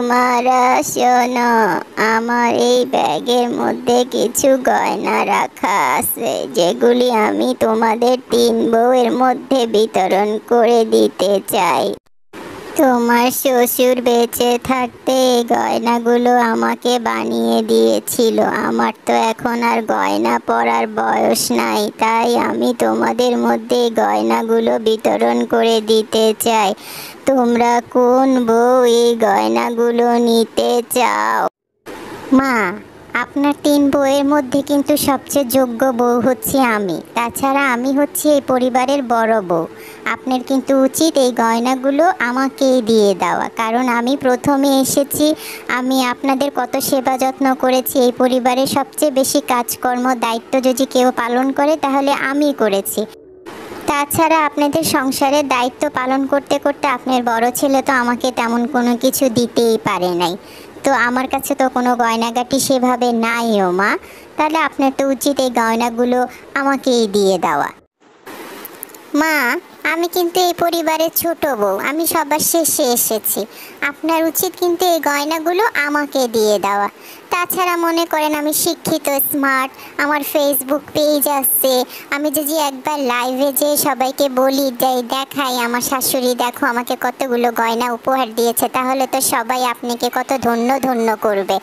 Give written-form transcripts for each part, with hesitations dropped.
কুমারা শোনো, আমার এই ব্যাগের মধ্যে কিছু গয়না রাখা আছে, যেগুলি আমি তোমাদের 3 বউয়ের মধ্যে বিতরণ করে দিতে চাই। তোমার শ্বশুর বেঁচে থাকতে এই গয়নাগুলো আমাকে বানিয়ে দিয়েছিল। আমার তো এখন আর গয়না পরার বয়স নাই, তাই আমি তোমাদের মধ্যে এই গয়নাগুলো বিতরণ করে দিতে চাই। তোমরা কোন বউ এই গয়নাগুলো নিতে চাও? মা, আপনার 3 বউয়ের মধ্যে কিন্তু সবচেয়ে যোগ্য বউ হচ্ছে আমি। তাছাড়া আমি হচ্ছি এই পরিবারের বড় বউ। আপনার কিন্তু উচিত এই গয়নাগুলো আমাকেই দিয়ে দেওয়া, কারণ আমি প্রথমে এসেছি। আমি আপনাদের কত সেবা যত্ন করেছি। এই পরিবারের সবচেয়ে বেশি কাজকর্ম দায়িত্ব যদি কেউ পালন করে তাহলে আমি করেছি। তাছাড়া আপনাদের সংসারের দায়িত্ব পালন করতে করতে আপনার বড় ছেলে তো আমাকে তেমন কোনো কিছু দিতেই পারে নাই। তো আমার কাছে তো কোনো গয়নাগাটি সেভাবে নাইও মা। তাহলে আপনার তো উচিত এই গয়নাগুলো আমাকেই দিয়ে দেওয়া। মা, আমি কিন্তু এই পরিবারের ছোট বউ, আমি সবার শেষে এসেছি। আপনার উচিত কিন্তু এই গয়নাগুলো আমাকে দিয়ে দেওয়া। তাছাড়া মনে করেন আমি শিক্ষিত, স্মার্ট, আমার ফেসবুক পেজ আছে। আমি যদি একবার লাইভে যেয়ে সবাইকে বলি, দেখাই আমার শাশুড়ি দেখো আমাকে কতগুলো গয়না উপহার দিয়েছে, তাহলে তো সবাই আপনাকে কত ধন্য ধন্য করবে।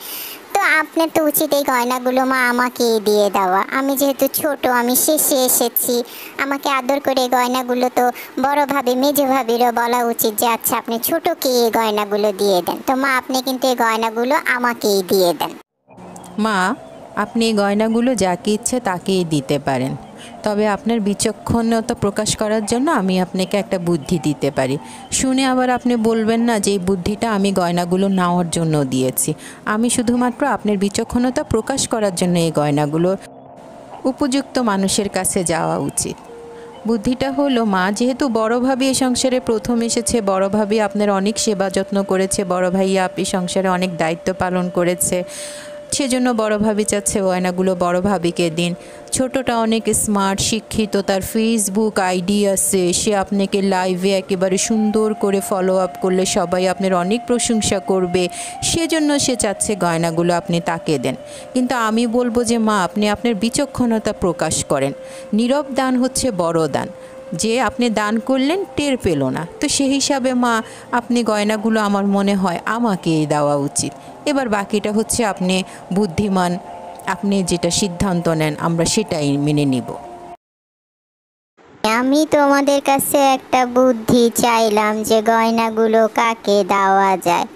তো আপনার তো উচিত এই গয়নাগুলো মা আমাকেই দিয়ে দেওয়া। আমি যেহেতু ছোট, আমি শেষে এসেছি, আমাকে আদর করে এই গয়নাগুলো তো বড় ভাবি, মেজো ভাবিরও বলা উচিত যে আচ্ছা আপনি ছোটকে এই গয়নাগুলো দিয়ে দেন। তো মা, আপনি কিন্তু এই গয়নাগুলো আমাকেই দিয়ে দেন। মা, আপনি এই গয়নাগুলো যাকে ইচ্ছে তাকেই দিতে পারেন, তবে আপনার বিচক্ষণতা প্রকাশ করার জন্য আমি আপনাকে একটা বুদ্ধি দিতে পারি। শুনে আবার আপনি বলবেন না যে এই বুদ্ধিটা আমি গয়নাগুলো নেওয়ার জন্য দিয়েছি। আমি শুধুমাত্র আপনার বিচক্ষণতা প্রকাশ করার জন্য এই গয়নাগুলো উপযুক্ত মানুষের কাছে যাওয়া উচিত। বুদ্ধিটা হলো, মা যেহেতু বড় ভাবি এই সংসারে প্রথম এসেছে, বড় ভাবি আপনার অনেক সেবা যত্ন করেছে, বড় ভাইয়া আপনি সংসারে অনেক দায়িত্ব পালন করেছে, সেজন্য বড় ভাবি চাচ্ছে গয়নাগুলো বড় ভাবিকে দিন। ছোটটা অনেক স্মার্ট, শিক্ষিত, তার ফেসবুক আইডি আছে, সে আপনাকে লাইভে একেবারে সুন্দর করে ফলো আপ করলে সবাই আপনার অনেক প্রশংসা করবে, সেজন্য সে চাচ্ছে গয়নাগুলো আপনি তাকে দেন। কিন্তু আমি বলবো যে মা, আপনি আপনার বিচক্ষণতা প্রকাশ করেন। নীরব দান হচ্ছে বড় দান। যে আপনি দান করলেন টের পেল না, তো সেই হিসাবে মা আপনি গয়নাগুলো আমার মনে হয় আমাকেই দেওয়া উচিত। এবার বাকিটা হচ্ছে আপনি বুদ্ধিমান, আপনি যেটা সিদ্ধান্ত নেন আমরা সেটাই মেনে নিব। আমি তোমাদের কাছে একটা বুদ্ধি চাইলাম যে গয়নাগুলো কাকে দেওয়া যায়,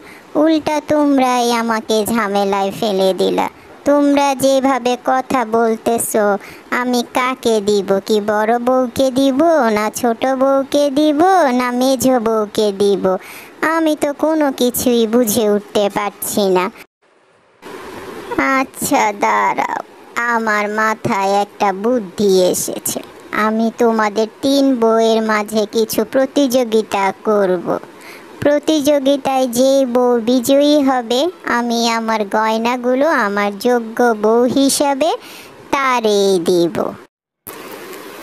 উল্টা তোমরাই আমাকে ঝামেলায় ফেলে দিলা। তোমরা যেভাবে কথা বলতেছো, আমি কাকে দিব? কি বড় বউকে দিব, না ছোট বউকে দিব, না মেজো বউকে দিব? আমি তো কোনো কিছুই বুঝে উঠতে পারছি না। আচ্ছা দাঁড়াও, আমার মাথায় একটা বুদ্ধি এসেছে। আমি তোমাদের 3 বউয়ের মাঝে কিছু প্রতিযোগিতা করব। প্রতিযোগিতায় যেই বউ বিজয়ী হবে, আমি আমার গয়নাগুলো আমার যোগ্য বউ হিসাবে তারই দিব।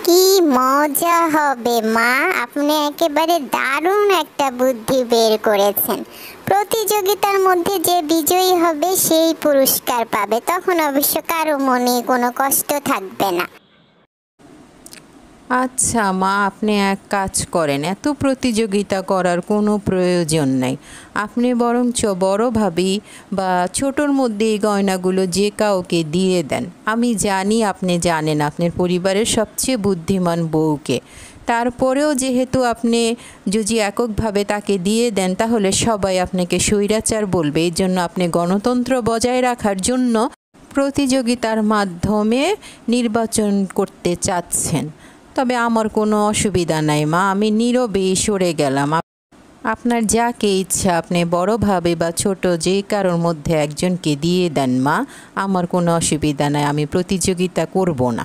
কি মজা হবে মা, আপনি একেবারে দারুণ একটা বুদ্ধি বের করেছেন। প্রতিযোগিতার মধ্যে যে বিজয়ী হবে সেই পুরস্কার পাবে, তখন অবশ্য কারো মনে কোনো কষ্ট থাকবে না। আচ্ছা মা, আপনি এক কাজ করেন, এত প্রতিযোগিতা করার কোনো প্রয়োজন নাই। আপনি বরঞ্চ বড় ভাবি বা ছোটোর মধ্যে এই গয়নাগুলো যে কাউকে দিয়ে দেন। আমি জানি আপনি জানেন আপনার পরিবারের সবচেয়ে বুদ্ধিমান বউকে, তারপরেও যেহেতু আপনি যদি এককভাবে তাকে দিয়ে দেন তাহলে সবাই আপনাকে স্বৈরাচার বলবে। এই জন্য আপনি গণতন্ত্র বজায় রাখার জন্য প্রতিযোগিতার মাধ্যমে নির্বাচন করতে চাচ্ছেন। তবে আমার কোনো অসুবিধা নাই মা, আমি নীরবেই সরে গেলাম। আপনার যাকে ইচ্ছা আপনি বড়ভাবে বা ছোট যে কারোর মধ্যে একজনকে দিয়ে দেন মা, আমার কোনো অসুবিধা নাই, আমি প্রতিযোগিতা করব না।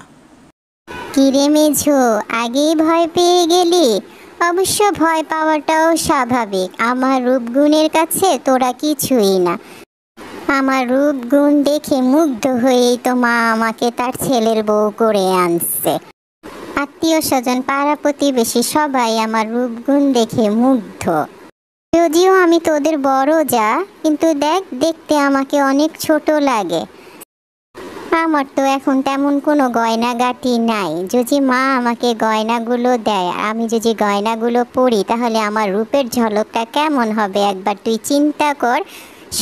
কিরে মেঝো, আগেই ভয় পেয়ে গেলি? অবশ্য ভয় পাওয়াটাও স্বাভাবিক, আমার রূপগুণের কাছে তোরা কিছুই না। আমার রূপগুণ দেখে মুগ্ধ হয়েই তো মা আমাকে তার ছেলের বউ করে আনছে। আত্মীয় স্বজন, পাড়া প্রতিবেশী সবাই আমার রূপগুণ দেখে মুগ্ধ। যদিও আমি তোদের বড় যা, কিন্তু দেখ, দেখতে আমাকে অনেক ছোট লাগে। আমার তো এখন তেমন কোনো গয়নাগাটি নাই। যদি মা আমাকে গয়নাগুলো দেয়, আমি যদি গয়নাগুলো পরি, তাহলে আমার রূপের ঝলকটা কেমন হবে একবার তুই চিন্তা কর।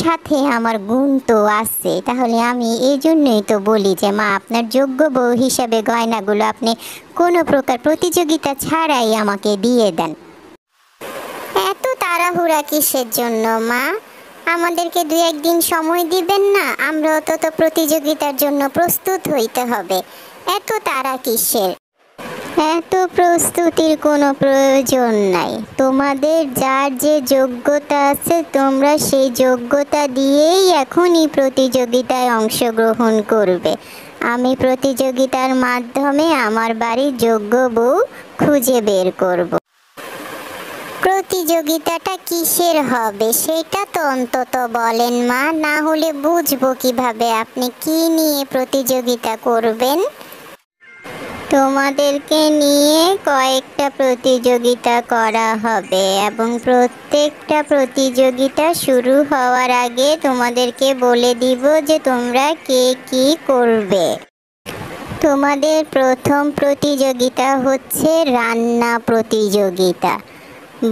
সাথে আমার গুণ তো আছে, তাহলে আমি এই জন্যই তো বলি যে মা, আপনার যোগ্য বউ হিসাবে গয়নাগুলো আপনি কোনো প্রকার প্রতিযোগিতা ছাড়াই আমাকে দিয়ে দেন। এত তাড়াহুড়া কিসের জন্য মা? আমাদেরকে 2-1 দিন সময় দিবেন না? আমরাও তো প্রতিযোগিতার জন্য প্রস্তুত হইতে হবে। এত তাড়া কিসের? এত প্রস্তুতির কোনো প্রয়োজন নাই। তোমাদের যার যে যোগ্যতা আছে, তোমরা সেই যোগ্যতা দিয়েই এখনই প্রতিযোগিতায় অংশগ্রহণ করবে। আমি প্রতিযোগিতার মাধ্যমে আমার বাড়ির যোগ্য বউ খুঁজে বের করব। প্রতিযোগিতাটা কিসের হবে সেটা তো অন্তত বলেন মা, না হলে বুঝবো কিভাবে আপনি কি নিয়ে প্রতিযোগিতা করবেন। তোমাদেরকে নিয়ে কয়েকটা প্রতিযোগিতা করা হবে এবং প্রত্যেকটা প্রতিযোগিতা শুরু হওয়ার আগে তোমাদেরকে বলে দিব যে তোমরা কে কি করবে। তোমাদের প্রথম প্রতিযোগিতা হচ্ছে রান্না প্রতিযোগিতা।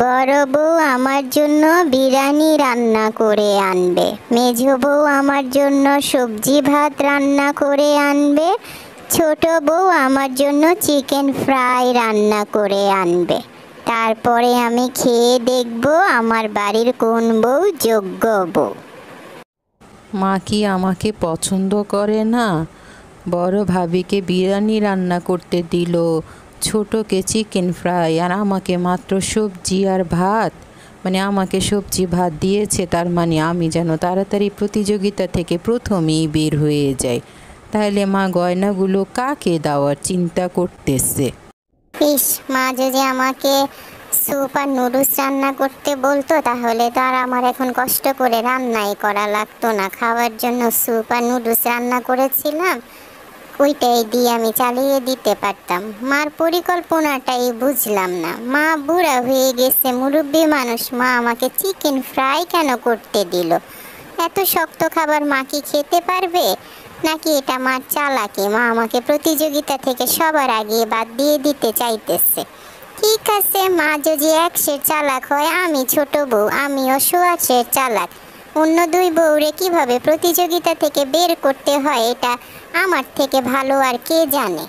বড় বউ আমার জন্য বিরিয়ানি রান্না করে আনবে, মেঝো বউ আমার জন্য সবজি ভাত রান্না করে আনবে, ছোট বউ আমার জন্য চিকেন ফ্রাই রান্না করে আনবে। তারপরে আমি খেয়ে দেখব আমার বাড়ির কোন বউ যোগ্য বউ। মা কি আমাকে পছন্দ করে না? বড় ভাবিকে বিরিয়ানি রান্না করতে দিল, ছোটোকে চিকেন ফ্রাই, আর আমাকে মাত্র সবজি আর ভাত। মানে আমাকে সবজি ভাত দিয়েছে, তার মানে আমি যেন তাড়াতাড়ি প্রতিযোগিতা থেকে প্রথমেই বের হয়ে যাই। তাহলে মা গয়নাগুলো কাকে দেওয়ার চিন্তা করতেছে? ইস, মা যদি আমাকে স্যুপ আর নুডলস রান্না করতে বলতো, তাহলে তো আর আমার এখন কষ্ট করে রান্নাই করা লাগতো না। খাওয়ার জন্য স্যুপ আর নুডলস রান্না করেছিলাম, ওইটাই দিয়ে আমি চালিয়ে দিতে পারতাম। মার পরিকল্পনাটাই বুঝলাম না। মা বুড়া হয়ে গেছে, মুরব্বী মানুষ, মা আমাকে চিকেন ফ্রাই কেন করতে দিল? এত শক্ত খাবার মা কি খেতে পারবে? নাকি এটা মার চালাকি? মা আমাকে প্রতিযোগিতা থেকে সবার আগে বাদ দিয়ে দিতে চাইতেছে। ঠিক আছে, মা যদি 1 চালাক হয়, আমি ছোট বউ, আমিও 100 চালাক। অন্য 2 বউরে কিভাবে প্রতিযোগিতা থেকে বের করতে হয় এটা আমার থেকে ভালো আর কে জানে।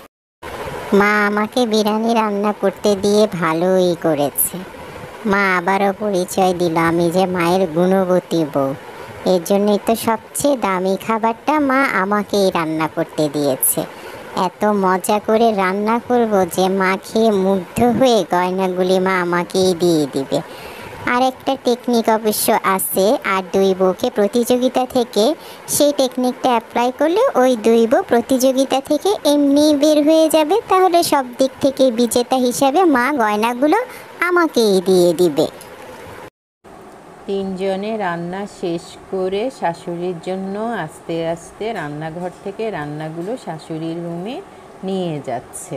মা আমাকে বিরিয়ানি রান্না করতে দিয়ে ভালোই করেছে। মা আবারও পরিচয় দিল আমি যে মায়ের গুণবতী বউ। এর জন্যই তো সবচেয়ে দামি খাবারটা মা আমাকেই রান্না করতে দিয়েছে। এত মজা করে রান্না করব যে মা খেয়ে মুগ্ধ হয়ে গয়নাগুলি মা আমাকেই দিয়ে দিবে। আর একটা টেকনিক অবশ্য আছে, আর 2 বউকে প্রতিযোগিতা থেকে সেই টেকনিকটা অ্যাপ্লাই করলে ওই 2 বউ প্রতিযোগিতা থেকে এমনিই বের হয়ে যাবে। তাহলে সব দিক থেকে বিজেতা হিসাবে মা গয়নাগুলো আমাকেই দিয়ে দিবে। 3 জনে রান্না শেষ করে শাশুড়ির জন্য আস্তে আস্তে রান্নাঘর থেকে রান্নাগুলো শাশুড়ির রুমে নিয়ে যাচ্ছে।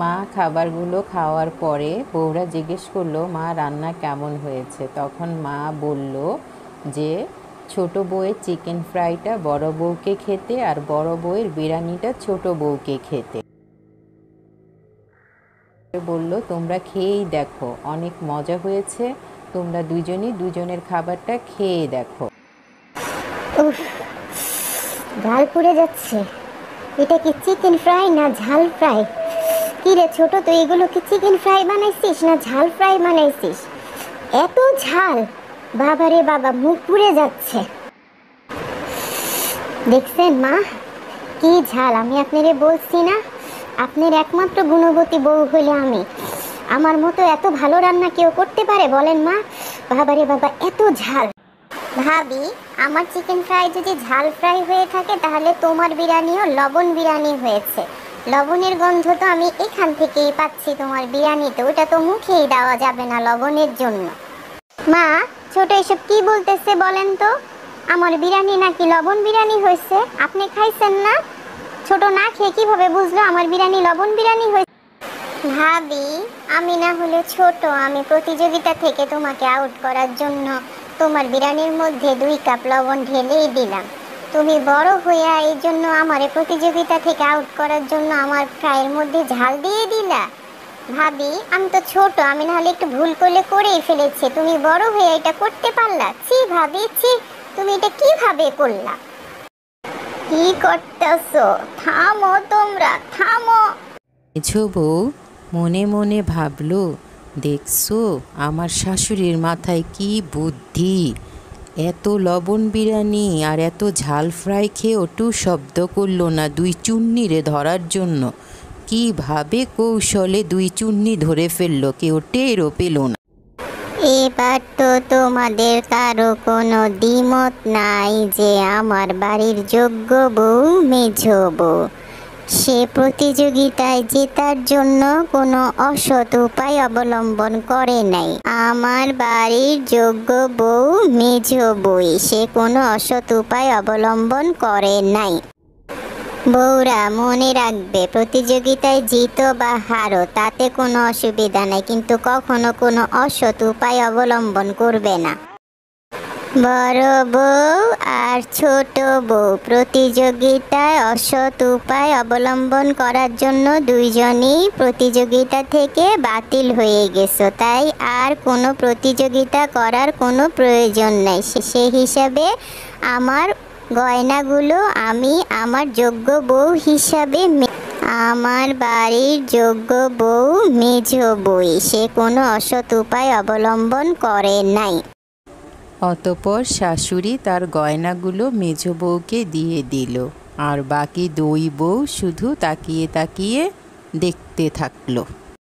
মা খাবারগুলো খাওয়ার পরে বউরা জিজ্ঞেস করলো, মা রান্না কেমন হয়েছে? তখন মা বলল যে ছোট বউয়ের চিকেন ফ্রাইটা বড় বউকে খেতে, আর বড় বউয়ের বিরিয়ানিটা ছোট বউকে খেতে। বলল, তোমরা খেয়েই দেখো, অনেক মজা হয়েছে, তোমরা দুজনের খাবারটা খেয়ে দেখো। উফ, গাল পুড়ে যাচ্ছে। এটা কি চিকেন ফ্রাই না ঝাল ফ্রাই? কি রে ছোট, তুই এগুলো কি চিকেন ফ্রাই বানাইছিস না ঝাল ফ্রাই বানাইছিস? এত ঝাল! বাবা রে বাবা, মুখ পুড়ে যাচ্ছে। দেখছেন মা, কি ঝাল! আমি আপনারে বলছি না, আপনার একমাত্র গুণবতী বউ হলে আমি। আমার মতো এত ভালো রান্না কেউ করতে পারে বলেন মা? বাবা রে বাবা, এত ঝাল! ভাবি, আমার চিকেন ফ্রাই যদি ঝাল ফ্রাই হয়ে থাকে, তাহলে তোমার বিরিয়ানিও লবণ বিরিয়ানি হয়েছে। লবণের গন্ধ তো আমি এখান থেকেই পাচ্ছি তোমার বিরিয়ানিতে, ওটা তো মুখেই দেওয়া যাবে না লবণের জন্য। মা, ছোট এসব কি বলতেছে বলেন তো? আমার বিরিয়ানি নাকি লবণ বিরিয়ানি হয়েছে? আপনি খাইছেন না? ছোট না খেয়ে কিভাবে বুঝলো আমার বিরিয়ানি লবণ বিরিয়ানি হয়েছে? ভাবি, আমি না হলে ছোট, আমি প্রতিযোগিতা থেকে তোমাকে আউট করার জন্য তোমার বিরিয়ানির মধ্যে 2 কাপ লবণ ঢেলেই দিলাম। তুমি বড় হইয়া এই জন্য আমারে প্রতিযোগিতা থেকে আউট করার জন্য আমার ফ্রাইয়ের মধ্যে ঝাল দিয়ে দিলা। ভাবি, আমি তো ছোট, আমি না হলে একটু ভুল করলে করেই ফেলেছি, তুমি বড় হয়ে এটা করতে পারলা? ছি ভাবি, ছি, তুমি এটা কিভাবে করলা? কি করতেছো? থামো, তোমরা থামো। মেঝো বউ মনে মনে ভাবলো, দেখছো আমার শাশুড়ির মাথায় কি বুদ্ধি, এত লবণ বিরিয়ানি আর এত ঝাল ফ্রাই খেয়েও টু শব্দ করলো না 2 চুন্নিরে ধরার জন্য। কিভাবে কৌশলে 2 চুন্নি ধরে ফেললো, কেউ টেরও পেল না। এবার তো তোমাদের কারো কোনো দ্বিমত নাই যে আমার বাড়ির যোগ্য বউ মেঝো বউ। সে প্রতিযোগিতায় জেতার জন্য কোনো অসৎ উপায় অবলম্বন করে নাই। আমার বাড়ির যোগ্য বউ মেঝো বই, সে কোনো অসৎ উপায় অবলম্বন করে নাই। বউরা মনে রাখবে, প্রতিযোগিতায় জিতো বা হারো তাতে কোনো অসুবিধা নাই, কিন্তু কখনো কোনো অসৎ উপায় অবলম্বন করবে না। বড় বউ আর ছোট বউ প্রতিযোগিতায় অসৎ উপায় অবলম্বন করার জন্য দুইজনই প্রতিযোগিতা থেকে বাতিল হয়ে গেছো, তাই আর কোনো প্রতিযোগিতা করার কোনো প্রয়োজন নাই। সে হিসাবে আমার গয়নাগুলো আমি আমার যোগ্য বউ হিসাবে আমার বাড়ির যোগ্য বউ মেঝো বউ, সে কোনো অসৎ উপায় অবলম্বন করে নাই। অতপর শাশুড়ি তার গয়নাগুলো মেঝো বউকে দিয়ে দিল, আর বাকি 2 বউ শুধু তাকিয়ে তাকিয়ে দেখতে থাকলো।